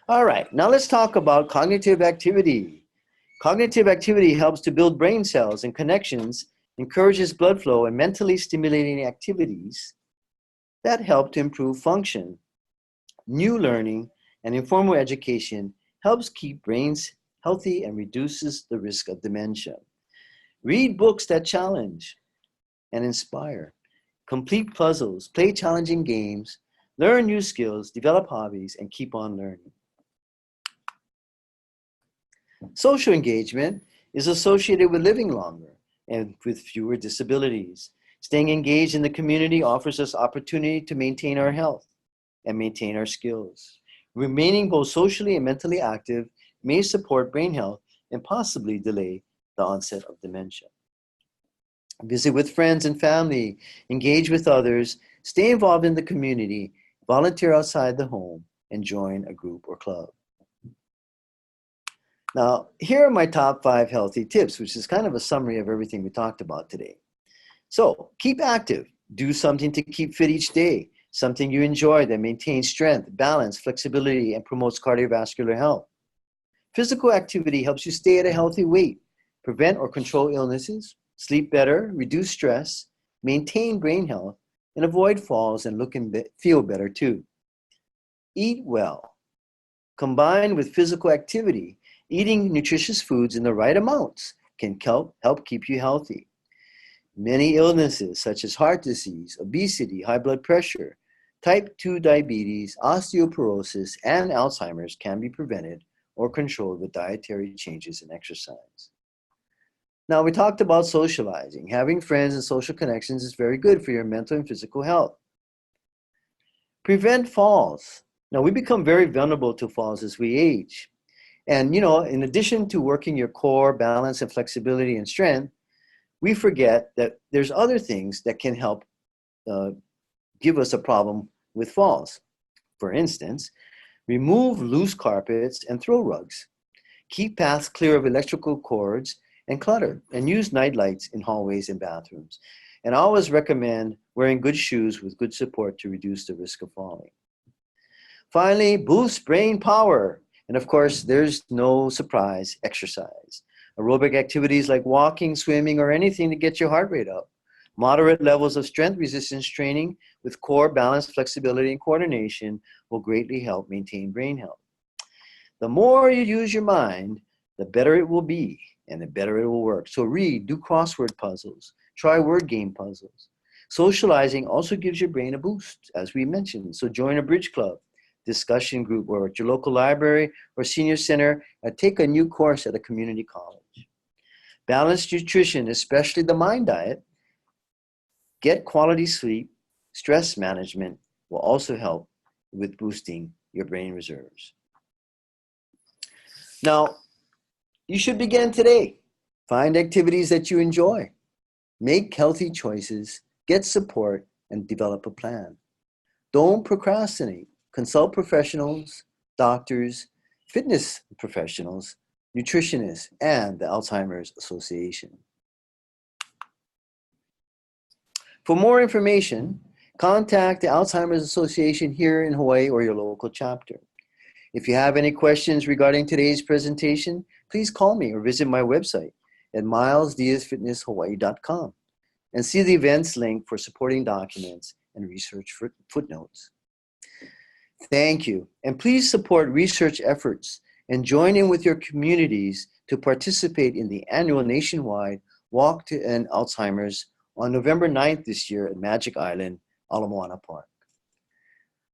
All right, now let's talk about cognitive activity. Cognitive activity helps to build brain cells and connections encourages blood flow and mentally stimulating activities that help to improve function. New learning and informal education helps keep brains healthy and reduces the risk of dementia. Read books that challenge and inspire. Complete puzzles, play challenging games, learn new skills, develop hobbies, and keep on learning. Social engagement is associated with living longer and with fewer disabilities. Staying engaged in the community offers us opportunity to maintain our health and maintain our skills. Remaining both socially and mentally active may support brain health and possibly delay the onset of dementia. Visit with friends and family, engage with others, stay involved in the community, volunteer outside the home, and join a group or club. Now, here are my top 5 healthy tips, which is kind of a summary of everything we talked about today. So, keep active. Do something to keep fit each day, something you enjoy that maintains strength, balance, flexibility, and promotes cardiovascular health. Physical activity helps you stay at a healthy weight, prevent or control illnesses, sleep better, reduce stress, maintain brain health, and avoid falls and look and feel better too. Eat well. Combined with physical activity, eating nutritious foods in the right amounts can help keep you healthy. Many illnesses such as heart disease, obesity, high blood pressure, type 2 diabetes, osteoporosis, and Alzheimer's can be prevented or controlled with dietary changes and exercise. Now, we talked about socializing. Having friends and social connections is very good for your mental and physical health. Prevent falls. Now, we become very vulnerable to falls as we age. And, in addition to working your core, balance, and flexibility and strength, we forget that there's other things that can help give us a problem with falls. For instance, remove loose carpets and throw rugs. Keep paths clear of electrical cords and clutter, and use night lights in hallways and bathrooms. And I always recommend wearing good shoes with good support to reduce the risk of falling. Finally, boost brain power. And of course, there's no surprise, exercise. Aerobic activities like walking, swimming, or anything to get your heart rate up. Moderate levels of strength resistance training with core balance, flexibility, and coordination will greatly help maintain brain health. The more you use your mind, the better it will be and the better it will work. So read, do crossword puzzles, try word game puzzles. Socializing also gives your brain a boost, as we mentioned. So join a bridge club, discussion group, or at your local library or senior center, or take a new course at a community college. Balanced nutrition, especially the mind diet, get quality sleep, stress management will also help with boosting your brain reserves. Now, you should begin today. Find activities that you enjoy. Make healthy choices, get support, and develop a plan. Don't procrastinate. Consult professionals, doctors, fitness professionals, nutritionists, and the Alzheimer's Association. For more information, contact the Alzheimer's Association here in Hawaii or your local chapter. If you have any questions regarding today's presentation, please call me or visit my website at milesdiazfitnesshawaii.com and see the events link for supporting documents and research footnotes. Thank you, and please support research efforts and join in with your communities to participate in the annual nationwide Walk to End Alzheimer's on November 9th this year at Magic Island, Ala Moana Park.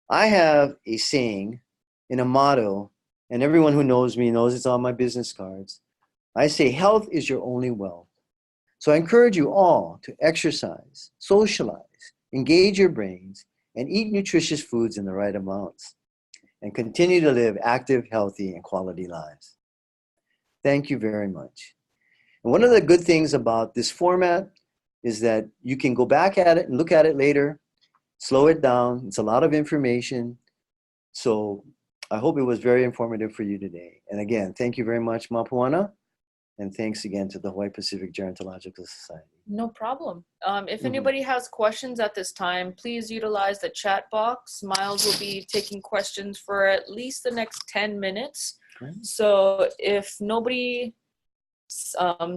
I have a saying and a motto, and everyone who knows me knows it's on my business cards. I say, health is your only wealth. So I encourage you all to exercise, socialize, engage your brains, and eat nutritious foods in the right amounts, and continue to live active, healthy, and quality lives. Thank you very much. And one of the good things about this format is that you can go back at it and look at it later, slow it down. It's a lot of information. So I hope it was very informative for you today. And again, thank you very much, Mapuana. And thanks again to the Hawaii Pacific Gerontological Society. No problem. If anybody has questions at this time, please utilize the chat box. Myles will be taking questions for at least the next 10 minutes. Great. So if nobody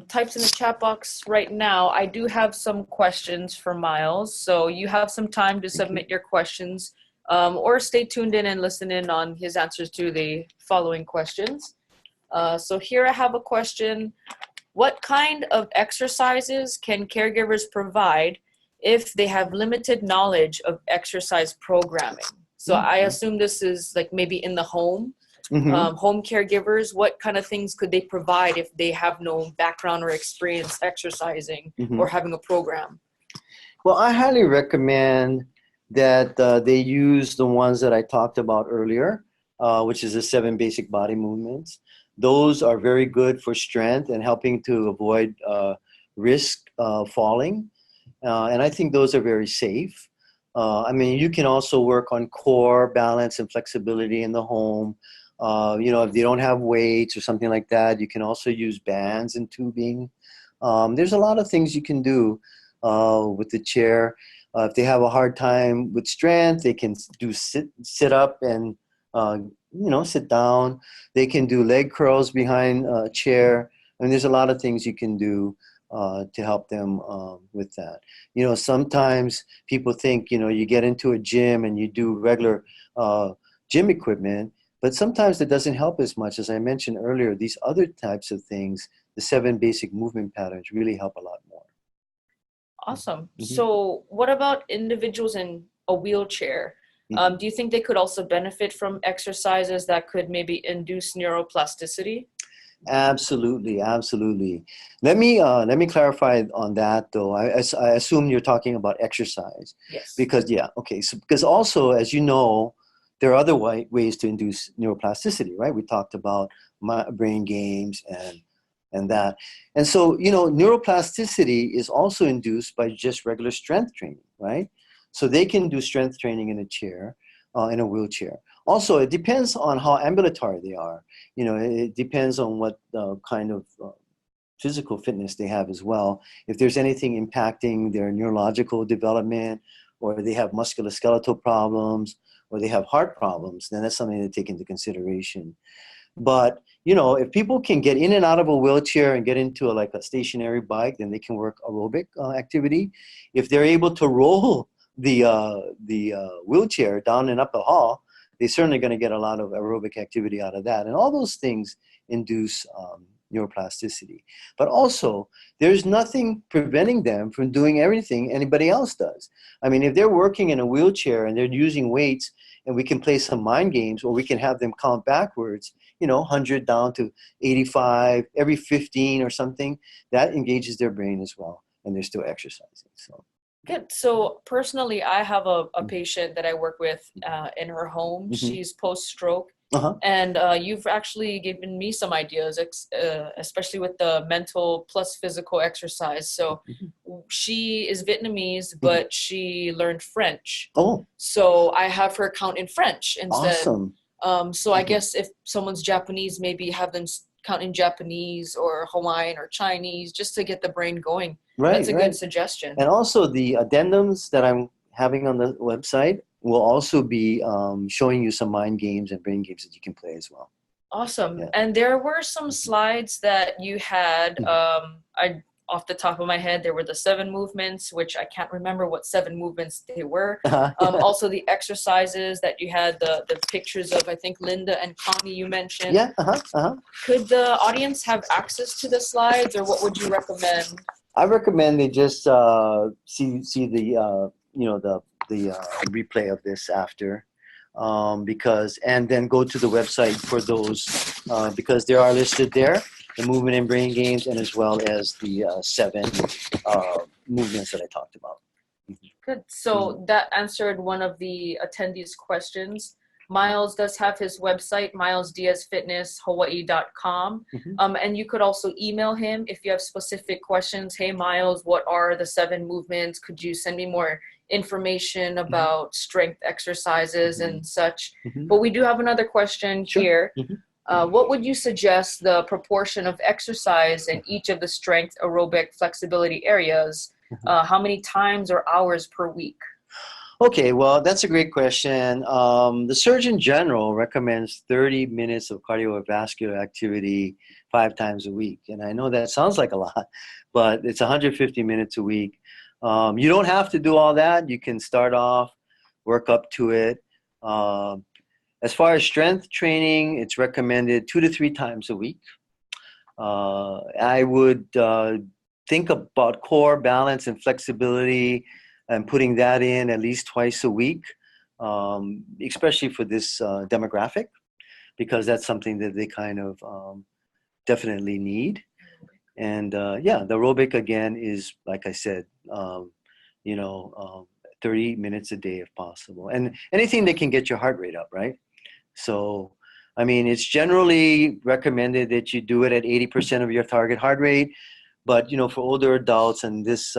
types in the chat box right now. I do have some questions for Myles, so you have some time to submit your questions, or stay tuned in and listen in on his answers to the following questions. So here I have a question. What kind of exercises can caregivers provide if they have limited knowledge of exercise programming? So I assume this is like maybe in the home. Home caregivers, what kind of things could they provide if they have no background or experience exercising or having a program? Well, I highly recommend that they use the ones that I talked about earlier, which is the 7 basic body movements. Those are very good for strength and helping to avoid risk falling. And I think those are very safe. I mean, you can also work on core balance and flexibility in the home. You know, if they don't have weights or something like that, you can also use bands and tubing. There's a lot of things you can do with the chair. If they have a hard time with strength, they can do sit up and, you know, sit down. They can do leg curls behind a chair. I mean, there's a lot of things you can do to help them with that. You know, sometimes people think, you know, you get into a gym and you do regular gym equipment, but sometimes it doesn't help as much. As I mentioned earlier, these other types of things, the 7 basic movement patterns, really help a lot more. Awesome. So what about individuals in a wheelchair? Do you think they could also benefit from exercises that could maybe induce neuroplasticity? Absolutely, absolutely. Let me clarify on that though. I assume you're talking about exercise. Yes. Because okay. So because also, as you know, there are other ways to induce neuroplasticity, right? We talked about brain games and that. And so, you know, neuroplasticity is also induced by just regular strength training, right? So they can do strength training in a chair, in a wheelchair. Also, it depends on how ambulatory they are. You know, it depends on what kind of physical fitness they have as well. If there's anything impacting their neurological development, or they have musculoskeletal problems, or they have heart problems, then that's something to take into consideration. But, you know, if people can get in and out of a wheelchair and get into like a stationary bike, then they can work aerobic activity. If they're able to roll the wheelchair down and up a hall, they're certainly going to get a lot of aerobic activity out of that. And all those things induce neuroplasticity. But also, there's nothing preventing them from doing everything anybody else does. I mean, if they're working in a wheelchair and they're using weights, and we can play some mind games, or we can have them count backwards, you know, 100 down to 85, every 15 or something, that engages their brain as well, and they're still exercising. So. Good. So personally, I have a patient that I work with in her home. She's post-stroke. And you've actually given me some ideas, especially with the mental plus physical exercise. So she is Vietnamese, but she learned French. Oh. So I have her count in French instead. Awesome. So I guess if someone's Japanese, maybe have them count in Japanese or Hawaiian or Chinese just to get the brain going. Right, that's a good suggestion. And also the addendums that I'm having on the website will also be showing you some mind games and brain games that you can play as well. Awesome. Yeah. And there were some slides that you had, off the top of my head, there were the 7 movements, which I can't remember what 7 movements they were. Also the exercises that you had, the pictures of, I think, Linda and Connie you mentioned. Yeah, Could the audience have access to the slides, or what would you recommend? I recommend they just see the you know, the replay of this after, and then go to the website for those because they are listed there, the movement and brain games, and as well as the 7 movements that I talked about. Good. So that answered one of the attendees' questions. Myles does have his website, MylesDiazFitnessHawaii.com. And you could also email him if you have specific questions. Hey, Myles, what are the 7 movements? Could you send me more information about strength exercises and such? But we do have another question here. What would you suggest the proportion of exercise in each of the strength, aerobic, flexibility areas? How many times or hours per week? Okay, well, that's a great question. The Surgeon General recommends 30 minutes of cardiovascular activity 5 times a week. And I know that sounds like a lot, but it's 150 minutes a week. You don't have to do all that. You can start off, work up to it. As far as strength training, it's recommended 2 to 3 times a week. I would think about core balance and flexibility and putting that in at least twice a week, especially for this demographic, because that's something that they kind of definitely need. And yeah, the aerobic again is, like I said, 30 minutes a day if possible, and anything that can get your heart rate up, right? So, I mean, it's generally recommended that you do it at 80% of your target heart rate, but for older adults and this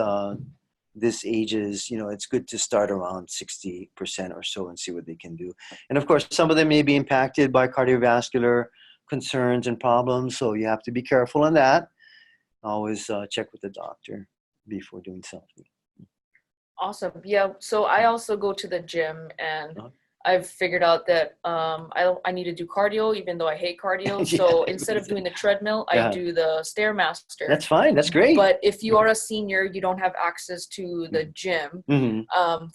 ages, it's good to start around 60% or so and see what they can do. And of course, some of them may be impacted by cardiovascular concerns and problems, so you have to be careful on that. Always check with the doctor before doing something. Awesome. Yeah. So I also go to the gym, and I've figured out that I need to do cardio, even though I hate cardio. So instead of doing the treadmill, I do the Stairmaster. That's fine. That's great. But if you are a senior, you don't have access to the gym.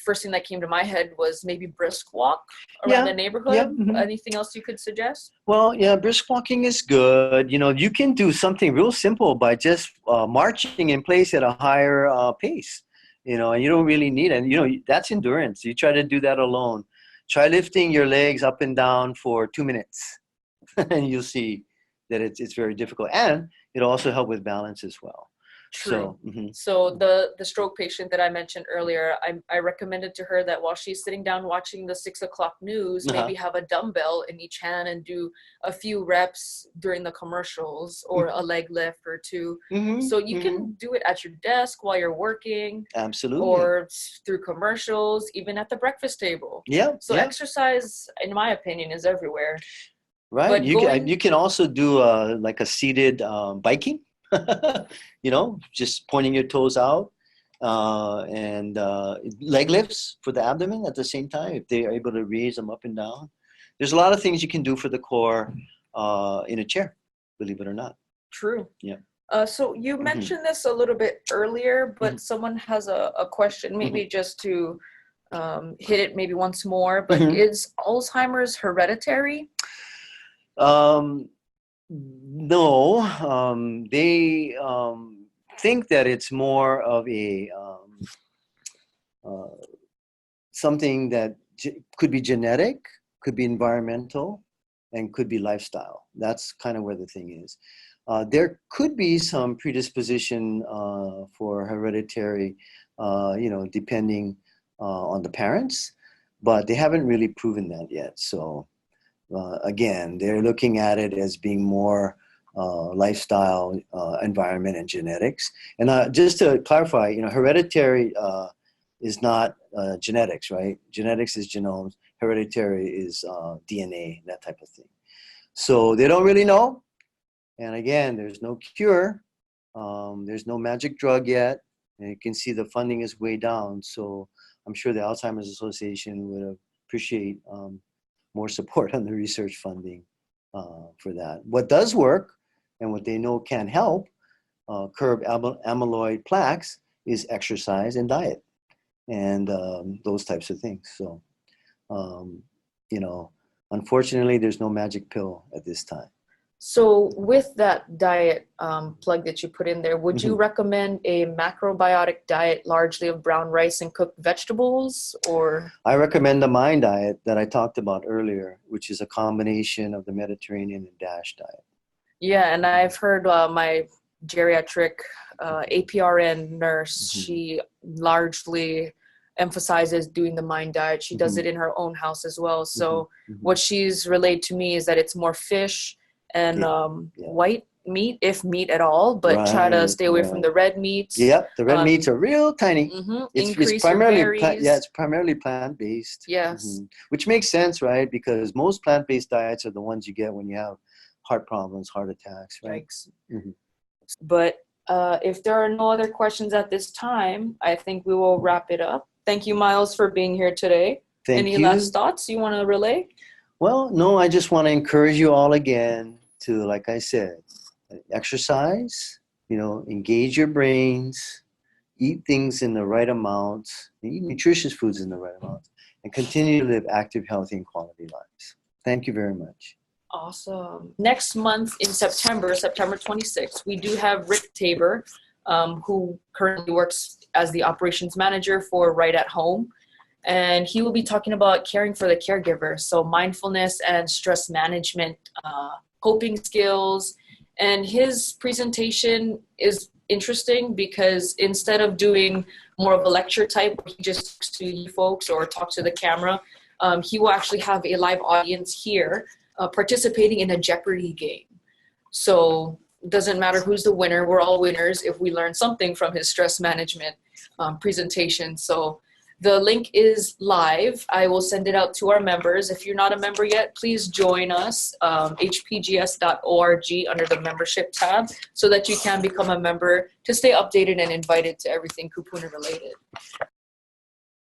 First thing that came to my head was maybe brisk walk around the neighborhood. Anything else you could suggest? Well, yeah, brisk walking is good. You can do something real simple by just marching in place at a higher pace. And you don't really need it. That's endurance. You try to do that alone. Try lifting your legs up and down for 2 minutes, and you'll see that it's very difficult. And it'll also help with balance as well. True. So the stroke patient that I mentioned earlier, I recommended to her that while she's sitting down watching the 6 o'clock news, maybe have a dumbbell in each hand and do a few reps during the commercials, or a leg lift or 2. So you can do it at your desk while you're working. Absolutely. Or through commercials, even at the breakfast table. Yeah. So exercise, in my opinion, is everywhere. Right. But you can also do like a seated biking. Just pointing your toes out, and leg lifts for the abdomen at the same time, if they are able to raise them up and down. There's a lot of things you can do for the core in a chair, believe it or not. True. Yeah. So you mentioned this a little bit earlier, but someone has a question, maybe just to hit it maybe once more, but is Alzheimer's hereditary? No, they think that it's more of a something that could be genetic, could be environmental, and could be lifestyle. That's kind of where the thing is. There could be some predisposition for hereditary, depending on the parents, but they haven't really proven that yet. So again, they're looking at it as being more lifestyle, environment, and genetics. And just to clarify, hereditary is not genetics, right? Genetics is genomes. Hereditary is DNA, that type of thing. So they don't really know. And again, there's no cure. There's no magic drug yet. And you can see the funding is way down. So I'm sure the Alzheimer's Association would appreciate more support on the research funding for that. What does work, and what they know can help curb amyloid plaques, is exercise and diet, and those types of things. So, unfortunately, there's no magic pill at this time. So with that diet plug that you put in there, would you recommend a macrobiotic diet largely of brown rice and cooked vegetables, or? I recommend the MIND diet that I talked about earlier, which is a combination of the Mediterranean and DASH diet. Yeah, and I've heard my geriatric APRN nurse, she largely emphasizes doing the MIND diet. She does it in her own house as well. So what she's relayed to me is that it's more fish and white meat, if meat at all, but try to stay away from the red meats. Yep, the red meats are real tiny. It's primarily it's primarily plant-based. Yes. Which makes sense, right? Because most plant-based diets are the ones you get when you have heart problems, heart attacks, right? But if there are no other questions at this time, I think we will wrap it up. Thank you, Myles, for being here today. Thank Any you. last thoughts you want to relay? Well, no, I just want to encourage you all again to, like I said, exercise, engage your brains, eat things in the right amounts, eat nutritious foods in the right amounts, and continue to live active, healthy, and quality lives. Thank you very much. Awesome. Next month in September 26th, we do have Rick Tabor, who currently works as the operations manager for Right at Home. And he will be talking about caring for the caregiver. So mindfulness and stress management, coping skills. And his presentation is interesting because instead of doing more of a lecture type where he just talks to you folks or talk to the camera, he will actually have a live audience here participating in a Jeopardy game. So it doesn't matter who's the winner. We're all winners if we learn something from his stress management presentation. So the link is live. I will send it out to our members. If you're not a member yet, please join us, hpgs.org under the membership tab, so that you can become a member to stay updated and invited to everything Kupuna related.